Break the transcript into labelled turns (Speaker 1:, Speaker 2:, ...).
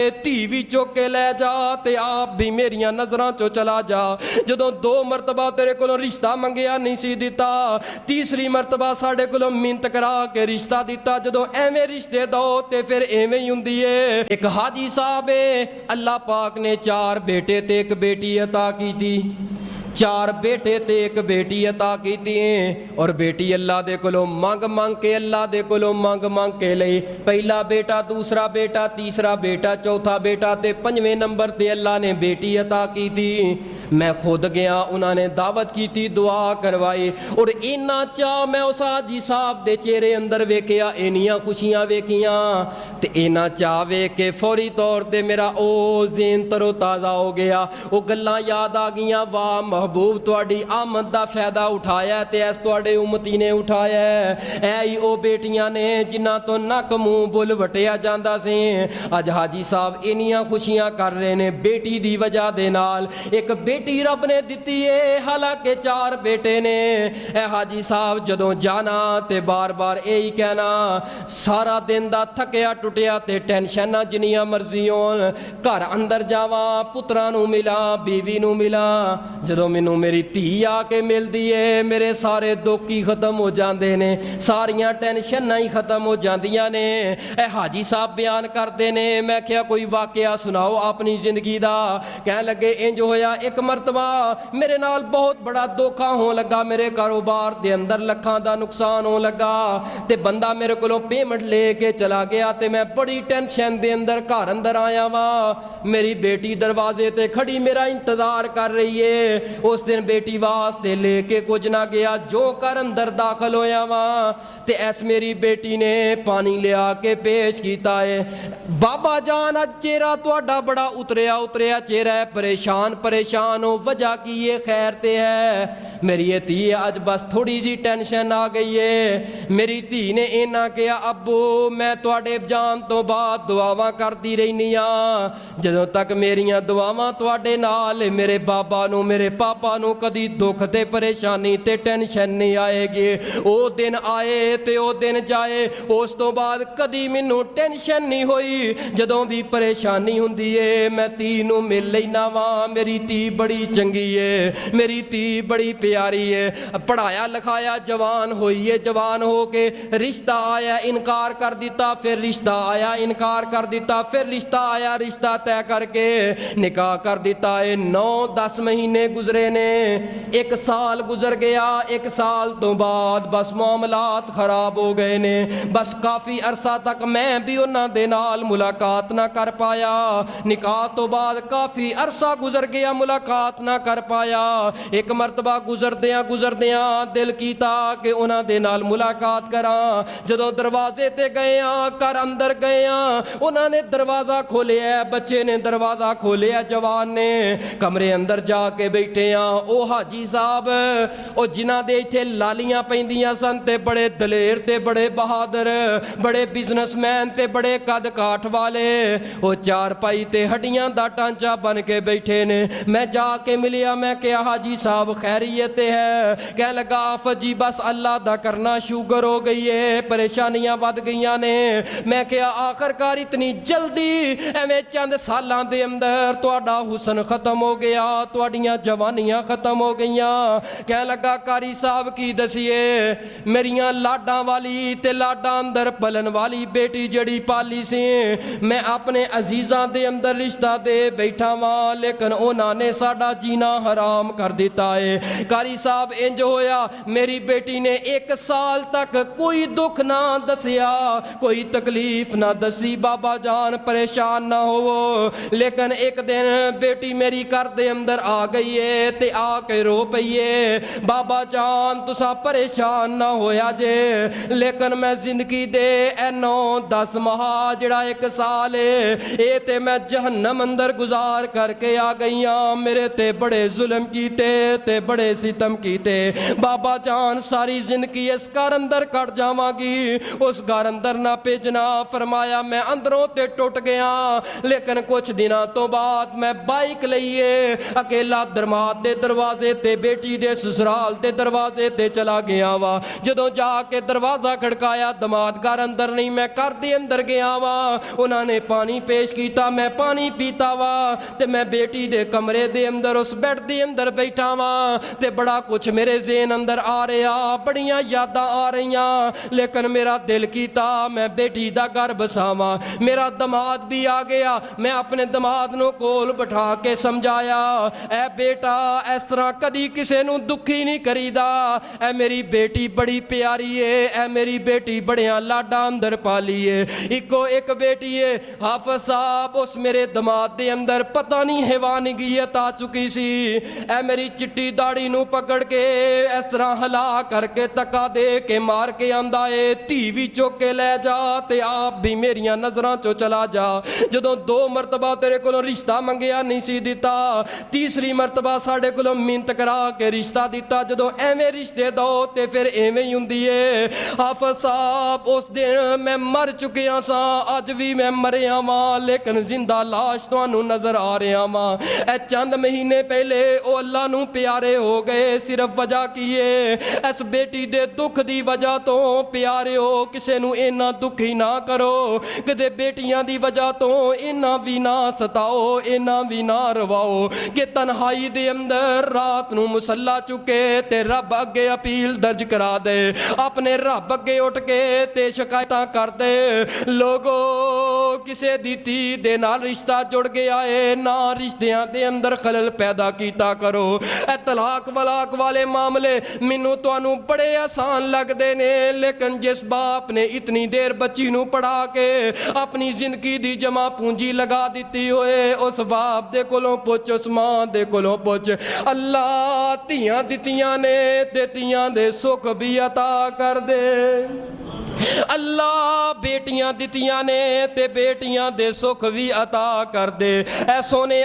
Speaker 1: धी भी चुक के लै जा ते आप भी मेरिया नज़रां चो चला जा। जदों 2 मरतबा तेरे कोलों रिश्ता मंगिया नहीं सी दिता, तीसरी मरतबा साडे कोलों मिन्नत करा के रिश्ता दिता। जदों एवें रिश्ते दो ते फिर एवें ही हुंदी है। एक हाजी साहब है, अल्लाह पाक ने 4 बेटे ते 1 बेटी अता की थी। 4 बेटे ते 1 बेटी अता की थी। और बेटी अल्लाह दे कोलों मंग मंग के, अल्लाह दे कोलों मंग मंग के लई। पहला बेटा, दूसरा बेटा, तीसरा बेटा, चौथा बेटा ते 5वें नंबर ते अल्लाह ने बेटी अता की थी। मैं खुद गया, उन्होंने दावत की थी, दुआ करवाई। और इन्ना चाह मैं उस हाजी साहब दे चेहरे अंदर वेखिया, इन्नियां खुशियां वेखियां ते इन्ना चाह वेख के फौरी तौर ते मेरा ओ ज़हन तरो ताज़ा हो गया। वो गल्लां याद आ गईयां, वाह महबूब तुहाडी आमद दा फायदा उठाया ते ऐस तुहाडे उम्मती ने उठाया। ऐ ही ओ बेटियां ने जिन्हां तो नक मूंह बुल वटिया जांदा सी। अज हाजी साहब इन्नियां खुशियां कर रहे ने बेटी दी वजह दे नाल। एक बेटी रब ने दित्ती है, हालांकि 4 बेटे ने। ऐ हाजी साहब जदों जाना ते बार बार यही कहना, सारा दिन दा थकिया टुटिया ते टेंशनां जिन्नियां मर्जी होण, घर अंदर जावां, पुत्रां नूं मिलां, बीवी नूं मिलां। जदों मैनू मेरी धी आके मिलती है, मेरे सारे दुख ही खत्म हो जाते ने, सारिया टेंशन ही खत्म हो जांदियां ने। ए हाजी साहब बयान करते ने, मैं क्या कोई वाकया सुनाओ अपनी जिंदगी दा। कह लगे इंज होया, एक मरतबा मेरे नाल बहुत बड़ा धोखा होने लगा, मेरे कारोबार दे अंदर लखां दा नुकसान होने लगा ते बंदा मेरे कोलों पेमेंट लेके चला गया ते मैं बड़ी टेंशन दे अंदर घर अंदर आया वा। मेरी बेटी दरवाजे ते खड़ी मेरा इंतजार कर रही है। उस दिन बेटी वास्ते लेके कुछ ना गया, जो कर अंदर दाखिल होया वा ते ऐस मेरी बेटी ने पानी लिया के पेश किया है। बाबा जान अज चेहरा तुहाडा बड़ा उतरिया उतरिया चेहरा है, परेशान परेशान हो, वजह की ये खैर ते है। मेरी ये धी अज बस थोड़ी जी टेंशन आ गई है। मेरी धी ने इन्ना कहा, अब्बू मैं तुहाडे जान तो बाद दुआवां करती रहनी आ, जदों तक मेरिया दुआवां तुहाडे नाल, मेरे बाबा नूं मेरे पापा नूं कदी दुख ते परेशानी ते टेंशन नहीं आएगी। ओ दिन आए ते ओ दिन जाए, उस तो बाद कदी मैनू टेंशन नहीं हुई। जदों भी परेशानी हुंदी है मैं धी नूं मिल लैना वा। मेरी धी बड़ी चंगी है, मेरी धी बड़ी प्यारी है। पढ़ाया लिखाया जवान होई है, जवान हो के रिश्ता आया इनकार कर दिता, फिर रिश्ता आया इनकार कर दिता, फिर रिश्ता आया, रिश्ता तय करके निकाह कर दिता है। 9-10 महीने गुजरे ने, 1 साल गुजर गया। 1 साल तो बाद बस मामलात खराब हो गए ने। बस काफ़ी अरसा तक मैं भी उन्हां दे नाल मुलाकात ना कर पाया। निकाह तो बाद काफ़ी अरसा गुजर गया, मुलाकात ना कर पाया। एक मरतबा गुजरदियां दिल कीता कि उन्हां दे नाल मुलाकात करा। जदों दरवाजे ते गए घर अंदर गए, उन्होंने दरवाज़ा खोलिया, बच्चे ने दरवाज़ा खोलिया, जवान ने कमरे अंदर जाके बैठे ओ हाजी साहब ओ जिन्हां दे इत्थे लालियां पैंदियां सन ते बड़े दलेर ते बड़े बहादुर, बड़े बिजनेसमैन ते बड़े कद काठ वाले, ओ 4 पाई ते हड्डियां दा टांचा बन के बैठे ने। मैं जाके मिलिया, मैं क्या हाजी साहब खैरियत है? कह लगा आफत जी बस अल्लाह दा करना, शुगर हो गई है, परेशानियां बद गईयां ने। मैं क्या आखिरकार इतनी जल्दी एवें चंद सालां दे अंदर तुहाडा हुसन खत्म हो गया, तुहाडियां जवानियां खत्म हो गईयां? कह लगा कारी साहब की दसीए, मेरियां लाडां वाली ते लाडां अंदर पलन वाली बेटी जड़ी पाली सी, मैं अपने अजीज़ां दे अंदर रिश्ता दे बैठा वां, लेकिन उन्होंने साडा जीना हराम कर दिता है। कारी साहब इंज होया, मेरी बेटी ने 1 साल तक कोई दुख ना दसिया, कोई तकलीफ ना दसी, बाबा जान परेशान ना हो। लेकिन एक दिन बेटी मेरी घर दे अंदर आ गई है ते आके रो पई है, बाबा जान तुसा परेशान ना होया जे, लेकिन मैं जिंदगी दे 9-10 माह जड़ा 1 साल है ये ते मैं जहन्नम अंदर गुजार करके आ गई हाँ। मेरे ते बड़े जुल्म कीते ते बड़े सितम कीते, बाबा जान सारी जिंदगी इस घर अंदर कट जावांगी, उस घर अंदर ना भेजना। फरमाया मैं अंदरों ते टुट गया, लेकिन कुछ दिनों तो बाद मैं बाइक लईए अकेला दरबार दमाद दे दरवाजे ते बेटी दे ससुराल दे दरवाजे ते चला गया वा। जदों जाके दरवाजा खड़काया दमाद घर अंदर नहीं, मैं घर दे अंदर गया वा। उन्होंने पानी पेश किया, मैं पानी पीता वा ते मैं बेटी दे कमरे दे अंदर उस बेड दे अंदर बैठा वा ते बड़ा कुछ मेरे ज़हन अंदर आ रहा, बड़ियां यादां आ रही, लेकिन मेरा दिल कीता मैं बेटी दा घर बसावां। मेरा दमाद भी आ गया, मैं अपने दमाद नूं कोल बिठा के समझाया, ऐ बेटा इस तरह कदी किसे नूं दुखी नहीं करीदा, ऐ मेरी बेटी बड़ी प्यारी है, ऐ मेरी बेटी बड़ियां लाडा अंदर पाली है, इको एक बेटी है। हाफिज साहब उस मेरे दमाद दे अंदर पता नहीं हैवानियत आ चुकी सी। ऐ मेरी चिट्टी दाढ़ी नूं पकड़ के इस तरह हिला करके तका दे के मार के आंदा है, धी भी चुक के लै जा ते आप भी मेरियां नज़रां चो चला जा। जदों 2 मरतबा तेरे कोलों रिश्ता मंगिया नहीं सी दिता, तीसरी मरतबा साडे कोलों मिन्नत करा के रिश्ता दिता। जदों एवें रिश्ते दो ते फिर एवें ही हुंदी है। हाफिज साहब उस दिन मैं मर चुकिया सा, अज भी मैं मरिया वां, लेकिन जिंदा लाश तुहानू नजर आ रहा वां। ए चंद महीने पहले ओ अल्लाह नू प्यारे हो गए, सिर्फ वजह की है इस बेटी दे दुख दी वजह तो प्यारे हो। किसे नू इन्ना दुखी ना करो, कदे बेटियां दी वजह तो इन्ना भी ना सताओ, इन्ना भी ना रवाओ कि तन्हाई दे अंदर रात नू मुसल्ला चुके ते रब अगे अपील दर्ज करा दे, अपने रब अगे उठ के ते शिकायतां कर दे। लोगो किसे दी धी दे नाल रिश्ता जुड़ गया है, ना रिश्तियां दे अंदर खलल पैदा कीता करो। ए तलाक वलाक वाले मामले मैनू तुहानू बड़े आसान लगदे ने, लेकिन जिस बाप ने इतनी देर बच्ची नू पढ़ा के अपनी जिंदगी दी जमा पूंजी लगा दी होए, उस बाप दे कोलों पुछ, उस मां दे कोलों पुछ। अल्लाह धीयां दित्तियां ने ते धीयां दे सुख भी अता कर दे। अल्लाह बेटियां दित्तियां ने ते बेटियां दे सुख भी अता कर दे। ऐ सोने